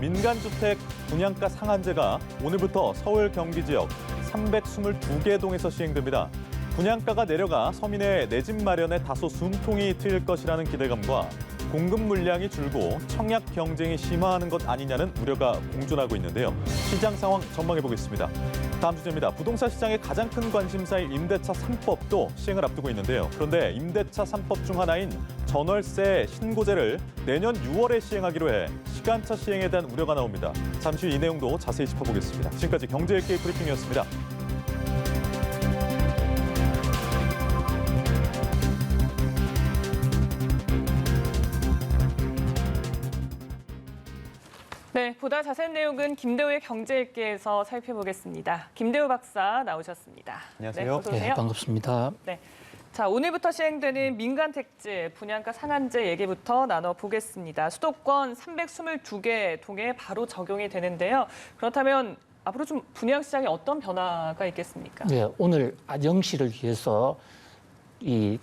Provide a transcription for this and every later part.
민간주택 분양가 상한제가 오늘부터 서울 경기 지역 322개 동에서 시행됩니다. 분양가가 내려가 서민의 내 집 마련에 다소 숨통이 트일 것이라는 기대감과 공급 물량이 줄고 청약 경쟁이 심화하는 것 아니냐는 우려가 공존하고 있는데요. 시장 상황 전망해 보겠습니다. 다음 주제입니다. 부동산 시장의 가장 큰 관심사인 임대차 3법도 시행을 앞두고 있는데요. 그런데 임대차 3법 중 하나인 전월세 신고제를 내년 6월에 시행하기로 해 시간차 시행에 대한 우려가 나옵니다. 잠시 후 이 내용도 자세히 짚어보겠습니다. 지금까지 경제일기 브리핑이었습니다. 네, 보다 자세한 내용은 김대우의 경제일기에서 살펴보겠습니다. 김대우 박사 나오셨습니다. 안녕하세요. 네, 어서 오세요. 네, 반갑습니다. 네. 자, 오늘부터 시행되는 민간택지 분양가 상한제 얘기부터 나눠보겠습니다. 수도권 322개 동에 바로 적용이 되는데요. 그렇다면 앞으로 좀 분양 시장에 어떤 변화가 있겠습니까? 네, 오늘 영시를 위해서 이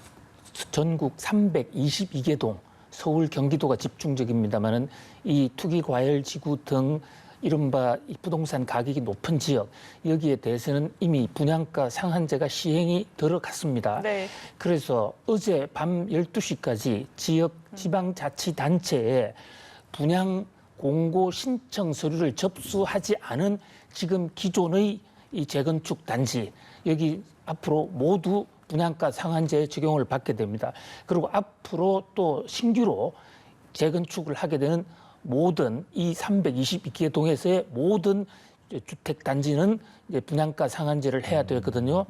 전국 322개 동, 서울, 경기도가 집중적입니다만은 이 투기과열지구 등 이른바 이 부동산 가격이 높은 지역, 여기에 대해서는 이미 분양가 상한제가 시행이 들어갔습니다. 네. 그래서 어제 밤 12시까지 지역 지방자치단체에 분양 공고 신청 서류를 접수하지 않은 지금 기존의 이 재건축 단지, 여기 앞으로 모두 분양가 상한제 적용을 받게 됩니다. 그리고 앞으로 또 신규로 재건축을 하게 되는 모든 이 322개 동에서의 모든 주택 단지는 이제 분양가 상한제를 해야 되거든요.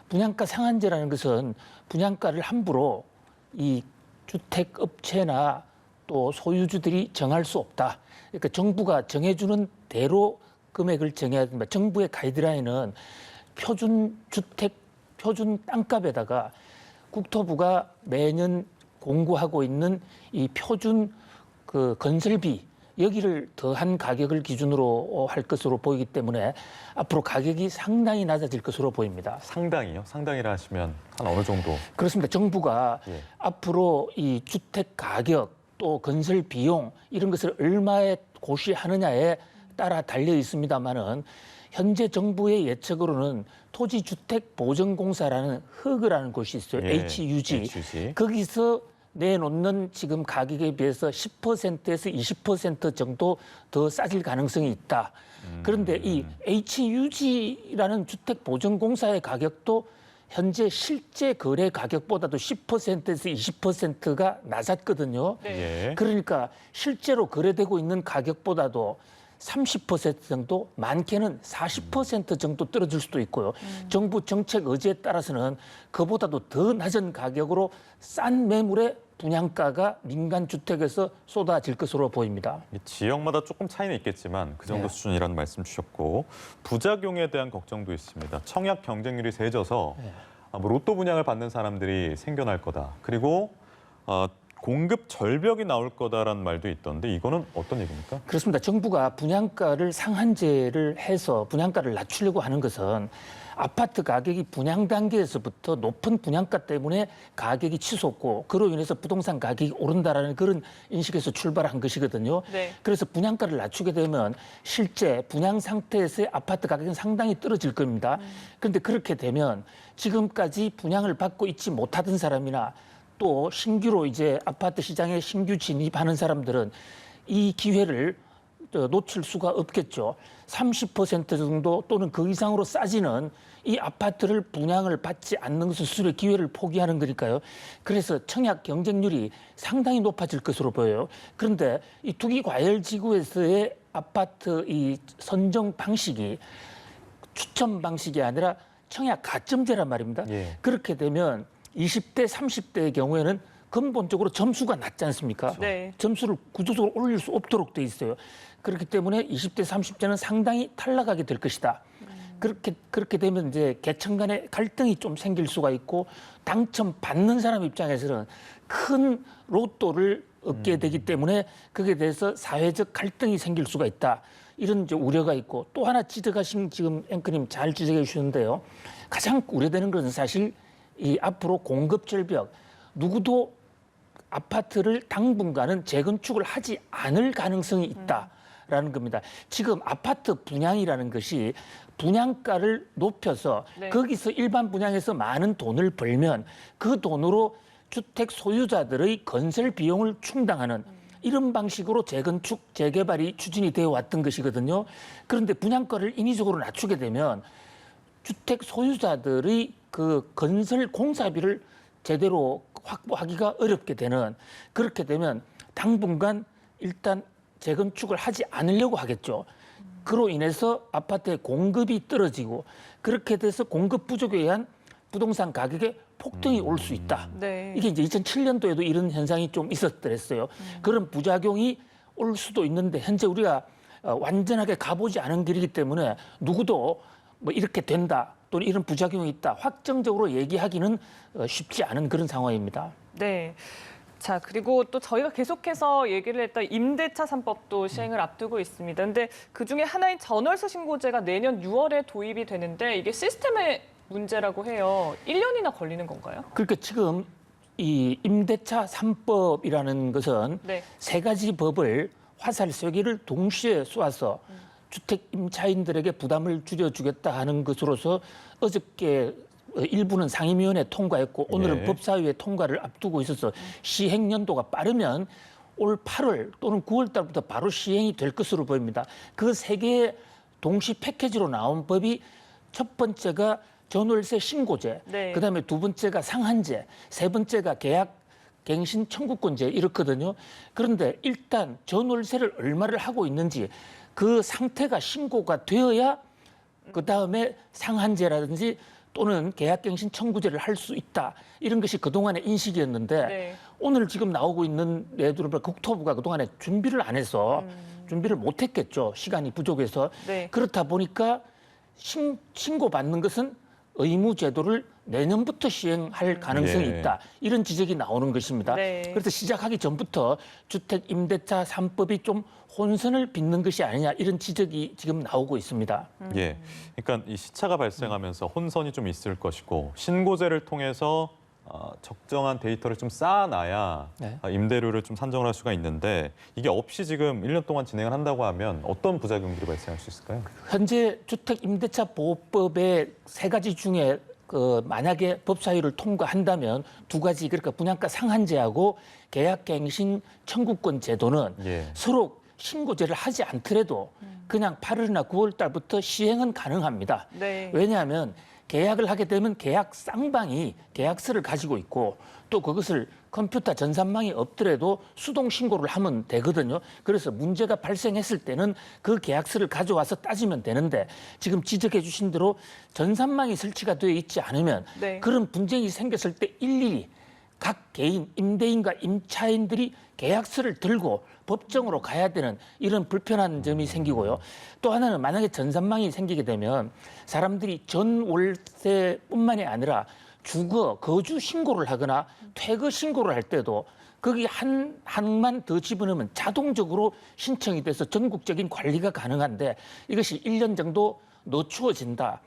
분양가 상한제라는 것은 분양가를 함부로 이 주택 업체나 또 소유주들이 정할 수 없다. 그러니까 정부가 정해주는 대로 금액을 정해야 됩니다. 정부의 가이드라인은 표준 주택 표준 땅값에다가 국토부가 매년 공고하고 있는 이 표준 그 건설비 여기를 더한 가격을 기준으로 할 것으로 보이기 때문에 앞으로 가격이 상당히 낮아질 것으로 보입니다. 상당히요? 상당히라 하시면 한 어느 정도? 그렇습니다. 정부가 예. 앞으로 이 주택 가격 또 건설 비용 이런 것을 얼마에 고시하느냐에 따라 달려 있습니다만은 현재 정부의 예측으로는 토지주택보전공사라는 허그라는 곳이 있어요. 예, HUG. 거기서 내놓는 지금 가격에 비해서 10%에서 20% 정도 더 싸질 가능성이 있다. 그런데 이 HUG라는 주택보전공사의 가격도 현재 실제 거래 가격보다도 10%에서 20%가 낮았거든요. 네. 예. 그러니까 실제로 거래되고 있는 가격보다도 30% 정도, 많게는 40% 정도 떨어질 수도 있고요. 정부 정책 의지에 따라서는 그보다도 더 낮은 가격으로 싼 매물의 분양가가 민간 주택에서 쏟아질 것으로 보입니다. 지역마다 조금 차이는 있겠지만 그 정도 네. 수준이라는 말씀 주셨고 부작용에 대한 걱정도 있습니다. 청약 경쟁률이 세져서 뭐 로또 분양을 받는 사람들이 생겨날 거다. 그리고 공급 절벽이 나올 거다라는 말도 있던데 이거는 어떤 얘기입니까? 그렇습니다. 정부가 분양가를 상한제를 해서 분양가를 낮추려고 하는 것은 아파트 가격이 분양 단계에서부터 높은 분양가 때문에 가격이 치솟고 그로 인해서 부동산 가격이 오른다라는 그런 인식에서 출발한 것이거든요. 네. 그래서 분양가를 낮추게 되면 실제 분양 상태에서의 아파트 가격은 상당히 떨어질 겁니다. 그런데 그렇게 되면 지금까지 분양을 받고 있지 못하던 사람이나 또 신규로 이제 아파트 시장에 신규 진입하는 사람들은 이 기회를 놓칠 수가 없겠죠. 30% 정도 또는 그 이상으로 싸지는 이 아파트를 분양을 받지 않는 수술의 기회를 포기하는 거니까요. 그래서 청약 경쟁률이 상당히 높아질 것으로 보여요. 그런데 이 투기과열지구에서의 아파트 이 선정 방식이 추천 방식이 아니라 청약 가점제란 말입니다. 예. 그렇게 되면 20대, 30대의 경우에는 근본적으로 점수가 낮지 않습니까? 네. 점수를 구조적으로 올릴 수 없도록 돼 있어요. 그렇기 때문에 20대, 30대는 상당히 탈락하게 될 것이다. 그렇게 되면 이제 계층 간의 갈등이 좀 생길 수가 있고 당첨 받는 사람 입장에서는 큰 로또를 얻게 되기 때문에 거기에 대해서 사회적 갈등이 생길 수가 있다. 이런 이제 우려가 있고 또 하나 지적하신 지금 앵커님 잘 지적해 주셨는데요. 가장 우려되는 것은 사실 이 앞으로 공급 절벽, 누구도 아파트를 당분간은 재건축을 하지 않을 가능성이 있다. 있다라는 겁니다. 지금 아파트 분양이라는 것이 분양가를 높여서 네. 거기서 일반 분양에서 많은 돈을 벌면 그 돈으로 주택 소유자들의 건설 비용을 충당하는 이런 방식으로 재건축, 재개발이 추진이 되어 왔던 것이거든요. 그런데 분양가를 인위적으로 낮추게 되면 주택 소유자들의 그 건설 공사비를 제대로 확보하기가 어렵게 되는, 그렇게 되면 당분간 일단 재건축을 하지 않으려고 하겠죠. 그로 인해서 아파트의 공급이 떨어지고 그렇게 돼서 공급 부족에 의한 부동산 가격의 폭등이 올 수 있다. 네. 이게 이제 2007년도에도 이런 현상이 좀 있었더랬어요. 그런 부작용이 올 수도 있는데 현재 우리가 완전하게 가보지 않은 길이기 때문에 누구도 뭐 이렇게 된다 또는 이런 부작용이 있다 확정적으로 얘기하기는 쉽지 않은 그런 상황입니다. 네. 자, 그리고 또 저희가 계속해서 얘기를 했던 임대차 3법도 시행을 앞두고 있습니다. 근데 그중에 하나인 전월세 신고제가 내년 6월에 도입이 되는데 이게 시스템의 문제라고 해요. 1년이나 걸리는 건가요? 그러니까 지금 이 임대차 3법이라는 것은 네. 세 가지 법을 화살 세 개를 동시에 쏘아서 주택 임차인들에게 부담을 줄여주겠다 하는 것으로서 어저께 일부는 상임위원회 통과했고 오늘은 예. 법사위의 통과를 앞두고 있어서 시행 연도가 빠르면 올 8월 또는 9월 달부터 바로 시행이 될 것으로 보입니다. 그 세 개의 동시 패키지로 나온 법이 첫 번째가 전월세 신고제, 네. 그다음에 두 번째가 상한제, 세 번째가 계약 갱신 청구권제 이렇거든요. 그런데 일단 전월세를 얼마를 하고 있는지 그 상태가 신고가 되어야 그다음에 상한제라든지 또는 계약갱신 청구제를 할 수 있다. 이런 것이 그동안의 인식이었는데 네. 오늘 지금 나오고 있는 예들을 보면 국토부가 그동안에 준비를 안 해서 준비를 못했겠죠. 시간이 부족해서. 네. 그렇다 보니까 신고받는 것은 의무제도를 내년부터 시행할 가능성이 예. 있다. 이런 지적이 나오는 것입니다. 네. 그래서 시작하기 전부터 주택 임대차 3법이 좀 혼선을 빚는 것이 아니냐 이런 지적이 지금 나오고 있습니다. 예. 그러니까 이 시차가 발생하면서 혼선이 좀 있을 것이고 신고제를 통해서 적정한 데이터를 좀 쌓아놔야 네. 임대료를 좀 산정을 할 수가 있는데 이게 없이 지금 1년 동안 진행을 한다고 하면 어떤 부작용들이 발생할 수 있을까요? 현재 주택 임대차 보호법의 세 가지 중에 만약에 법사위를 통과한다면 두 가지, 그러니까 분양가 상한제하고 계약갱신 청구권 제도는 예. 서로 신고제를 하지 않더라도 그냥 8월이나 9월 달부터 시행은 가능합니다. 네. 왜냐하면 계약을 하게 되면 계약 쌍방이 계약서를 가지고 있고 또 그것을 컴퓨터 전산망이 없더라도 수동 신고를 하면 되거든요. 그래서 문제가 발생했을 때는 그 계약서를 가져와서 따지면 되는데 지금 지적해 주신 대로 전산망이 설치가 되어 있지 않으면 네. 그런 분쟁이 생겼을 때 일일이 각 개인, 임대인과 임차인들이 계약서를 들고 법정으로 가야 되는 이런 불편한 점이 생기고요. 또 하나는 만약에 전산망이 생기게 되면 사람들이 전월세뿐만이 아니라 주거, 거주 신고를 하거나 퇴거 신고를 할 때도 거기 한 항만 더 집어넣으면 자동적으로 신청이 돼서 전국적인 관리가 가능한데 이것이 1년 정도 늦추어진다.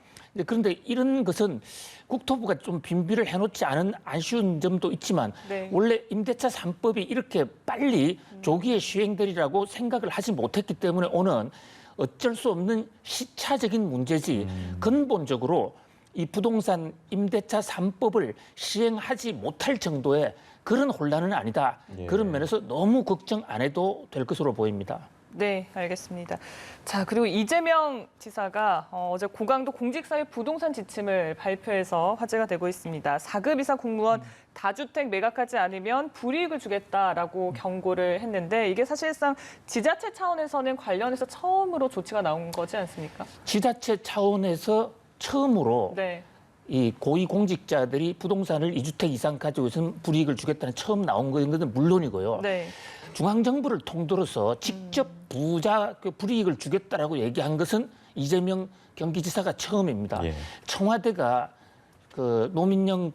그런데 이런 것은 국토부가 좀 준비를 해놓지 않은 아쉬운 점도 있지만 네. 원래 임대차 3법이 이렇게 빨리 조기에 시행되리라고 생각을 하지 못했기 때문에 오는 어쩔 수 없는 시차적인 문제지 근본적으로 이 부동산 임대차 3법을 시행하지 못할 정도의 그런 혼란은 아니다. 예. 그런 면에서 너무 걱정 안 해도 될 것으로 보입니다. 네, 알겠습니다. 자, 그리고 이재명 지사가 어제 고강도 공직사회 부동산 지침을 발표해서 화제가 되고 있습니다. 4급 이상 공무원 다주택 매각하지 않으면 불이익을 주겠다라고 경고를 했는데 이게 사실상 지자체 차원에서는 관련해서 처음으로 조치가 나온 거지 않습니까? 지자체 차원에서 처음으로 네. 이 고위공직자들이 부동산을 2주택 이상 가지고 있으면 불이익을 주겠다는 처음 나온 것은 물론이고요. 네. 중앙정부를 통틀어서 직접 부자 불이익을 주겠다라고 얘기한 것은 이재명 경기지사가 처음입니다. 예. 청와대가 그 노민영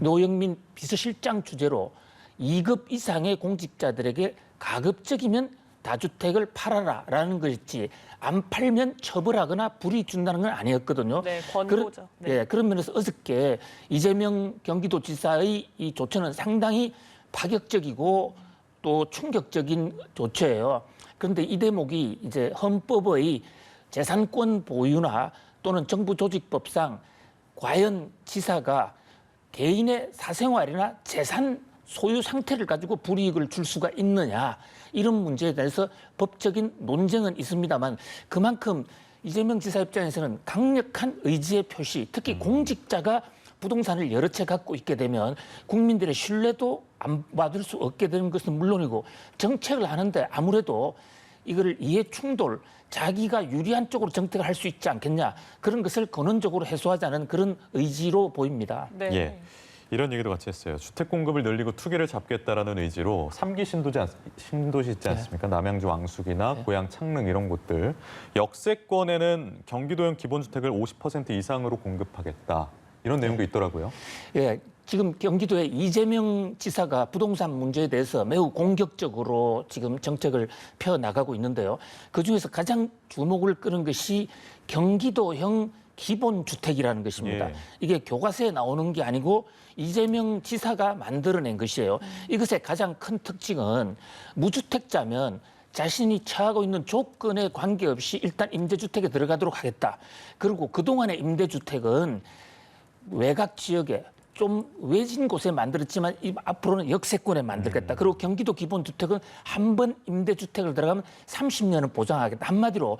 노영민 비서실장 주재로 2급 이상의 공직자들에게 가급적이면 다주택을 팔아라라는 것이지 안 팔면 처벌하거나 불이익 준다는 건 아니었거든요. 네, 권고죠. 네. 그런 면에서 어저께 이재명 경기도지사의 이 조처는 상당히 파격적이고 또 충격적인 조처예요. 그런데 이 대목이 이제 헌법의 재산권 보유나 또는 정부 조직법상 과연 지사가 개인의 사생활이나 재산 소유 상태를 가지고 불이익을 줄 수가 있느냐, 이런 문제에 대해서 법적인 논쟁은 있습니다만, 그만큼 이재명 지사 입장에서는 강력한 의지의 표시, 특히 공직자가 부동산을 여러 채 갖고 있게 되면 국민들의 신뢰도 안 받을 수 없게 되는 것은 물론이고, 정책을 하는데 아무래도 이거를 이해 충돌, 자기가 유리한 쪽으로 정책을 할 수 있지 않겠냐, 그런 것을 근원적으로 해소하자는 그런 의지로 보입니다. 네. 예. 이런 얘기도 같이 했어요. 주택 공급을 늘리고 투기를 잡겠다라는 의지로 3기 신도시 있지 않습니까? 남양주 왕숙이나 고양 창릉 이런 곳들. 역세권에는 경기도형 기본주택을 50% 이상으로 공급하겠다. 이런 내용도 있더라고요. 예, 지금 경기도의 이재명 지사가 부동산 문제에 대해서 매우 공격적으로 지금 정책을 펴나가고 있는데요. 그중에서 가장 주목을 끄는 것이 경기도형 기본주택이라는 것입니다. 예. 이게 교과서에 나오는 게 아니고 이재명 지사가 만들어낸 것이에요. 이것의 가장 큰 특징은 무주택자면 자신이 처하고 있는 조건에 관계없이 일단 임대주택에 들어가도록 하겠다. 그리고 그동안의 임대주택은 외곽 지역에 좀 외진 곳에 만들었지만 앞으로는 역세권에 만들겠다. 그리고 경기도 기본주택은 한 번 임대주택을 들어가면 30년은 보장하겠다. 한마디로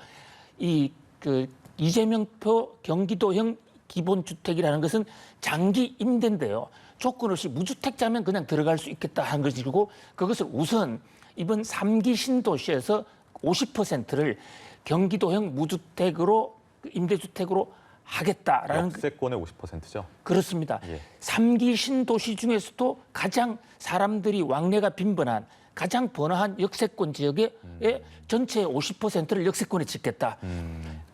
이재명표 경기도형 기본주택이라는 것은 장기 임대인데요. 조건 없이 무주택자면 그냥 들어갈 수 있겠다 하는 것이고, 그것을 우선 이번 3기 신도시에서 50%를 경기도형 무주택으로 임대주택으로 하겠다라는 역세권의 50%죠? 그렇습니다. 예. 3기 신도시 중에서도 가장 사람들이 왕래가 빈번한 가장 번화한 역세권 지역의 전체의 50%를 역세권에 짓겠다.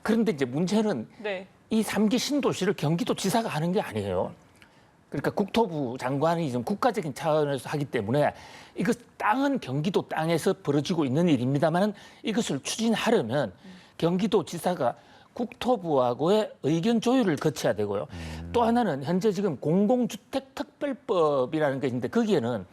그런데 이제 문제는 네. 이 3기 신도시를 경기도지사가 하는 게 아니에요. 그러니까 국토부 장관이 좀 국가적인 차원에서 하기 때문에 이것 땅은 경기도 땅에서 벌어지고 있는 일입니다만, 이것을 추진하려면 경기도지사가 국토부하고의 의견 조율을 거쳐야 되고요. 또 하나는 현재 지금 공공주택특별법이라는 게 있는데, 거기에는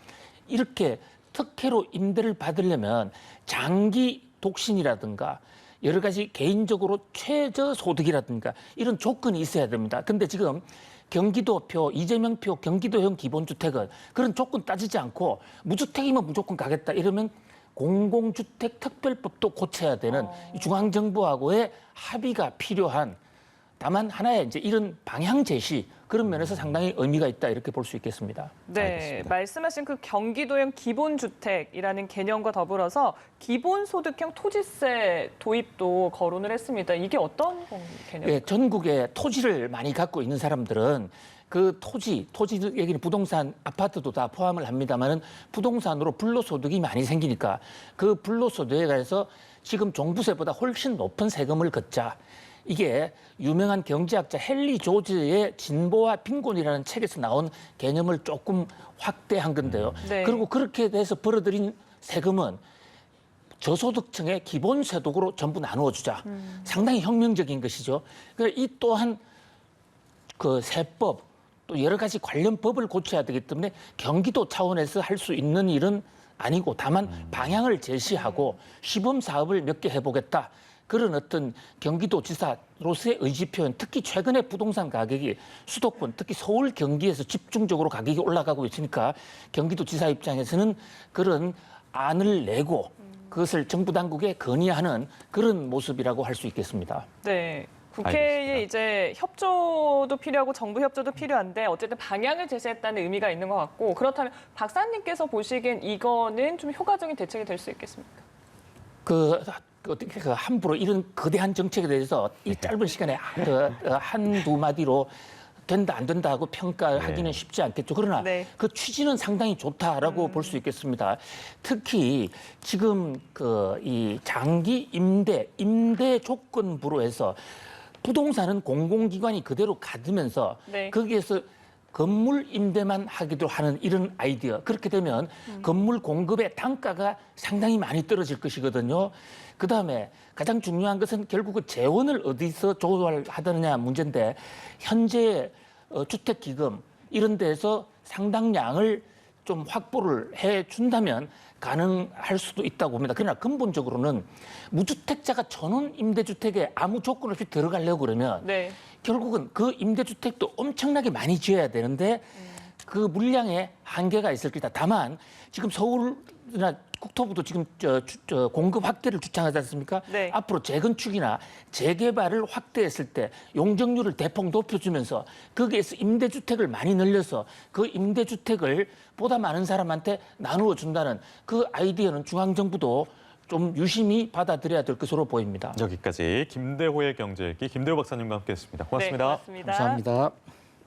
이렇게 특혜로 임대를 받으려면 장기 독신이라든가 여러 가지 개인적으로 최저소득이라든가 이런 조건이 있어야 됩니다. 근데 지금 경기도표, 이재명표 경기도형 기본주택은 그런 조건 따지지 않고 무주택이면 무조건 가겠다 이러면 공공주택특별법도 고쳐야 되는 중앙정부하고의 합의가 필요한, 다만 하나의 이제 이런 방향 제시, 그런 면에서 상당히 의미가 있다 이렇게 볼 수 있겠습니다. 네, 알겠습니다. 말씀하신 그 경기도형 기본주택이라는 개념과 더불어서 기본소득형 토지세 도입도 거론을 했습니다. 이게 어떤 개념입니까? 예, 전국에 토지를 많이 갖고 있는 사람들은 그 토지 얘기는 부동산, 아파트도 다 포함을 합니다만은 부동산으로 불로소득이 많이 생기니까 그 불로소득에 관해서 지금 종부세보다 훨씬 높은 세금을 걷자. 이게 유명한 경제학자 헨리 조즈의 진보와 빈곤이라는 책에서 나온 개념을 조금 확대한 건데요. 네. 그리고 그렇게 돼서 벌어들인 세금은 저소득층의 기본소득으로 전부 나누어 주자. 상당히 혁명적인 것이죠. 그래서 이 또한 그 세법 또 여러 가지 관련 법을 고쳐야 되기 때문에 경기도 차원에서 할 수 있는 일은 아니고, 다만 방향을 제시하고 시범 사업을 몇 개 해보겠다. 그런 어떤 경기도지사로서의 의지 표현, 특히 최근에 부동산 가격이 수도권, 특히 서울, 경기에서 집중적으로 가격이 올라가고 있으니까 경기도지사 입장에서는 그런 안을 내고 그것을 정부 당국에 건의하는 그런 모습이라고 할 수 있겠습니다. 네. 국회에 알겠습니다. 이제 협조도 필요하고 정부 협조도 필요한데 어쨌든 방향을 제시했다는 의미가 있는 것 같고, 그렇다면 박사님께서 보시기엔 이거는 좀 효과적인 대책이 될 수 있겠습니까? 어떻게 함부로 이런 거대한 정책에 대해서 이 짧은 시간에 한두 마디로 된다 안 된다 하고 평가하기는 쉽지 않겠죠. 그러나 네. 그 취지는 상당히 좋다라고 볼 수 있겠습니다. 특히 지금 이 장기 임대 조건부로 해서 부동산은 공공기관이 그대로 가두면서 네. 거기에서 건물 임대만 하기도 하는 이런 아이디어. 그렇게 되면 건물 공급의 단가가 상당히 많이 떨어질 것이거든요. 그다음에 가장 중요한 것은 결국은 재원을 어디서 조달하느냐 문제인데, 현재 주택기금 이런 데서 상당량을 좀 확보를 해 준다면 가능할 수도 있다고 봅니다. 그러나 근본적으로는 무주택자가 전원 임대주택에 아무 조건 없이 들어가려고 그러면 네. 결국은 그 임대주택도 엄청나게 많이 지어야 되는데 그 물량에 한계가 있을 거다. 다만 지금 서울이나 국토부도 지금 공급 확대를 주창하지 않습니까? 네. 앞으로 재건축이나 재개발을 확대했을 때 용적률을 대폭 높여주면서 거기에서 임대주택을 많이 늘려서 그 임대주택을 보다 많은 사람한테 나누어 준다는 그 아이디어는 중앙정부도 좀 유심히 받아들여야 될 것으로 보입니다. 여기까지 김대호의 경제일기 김대호 박사님과 함께했습니다. 고맙습니다. 네, 고맙습니다. 감사합니다.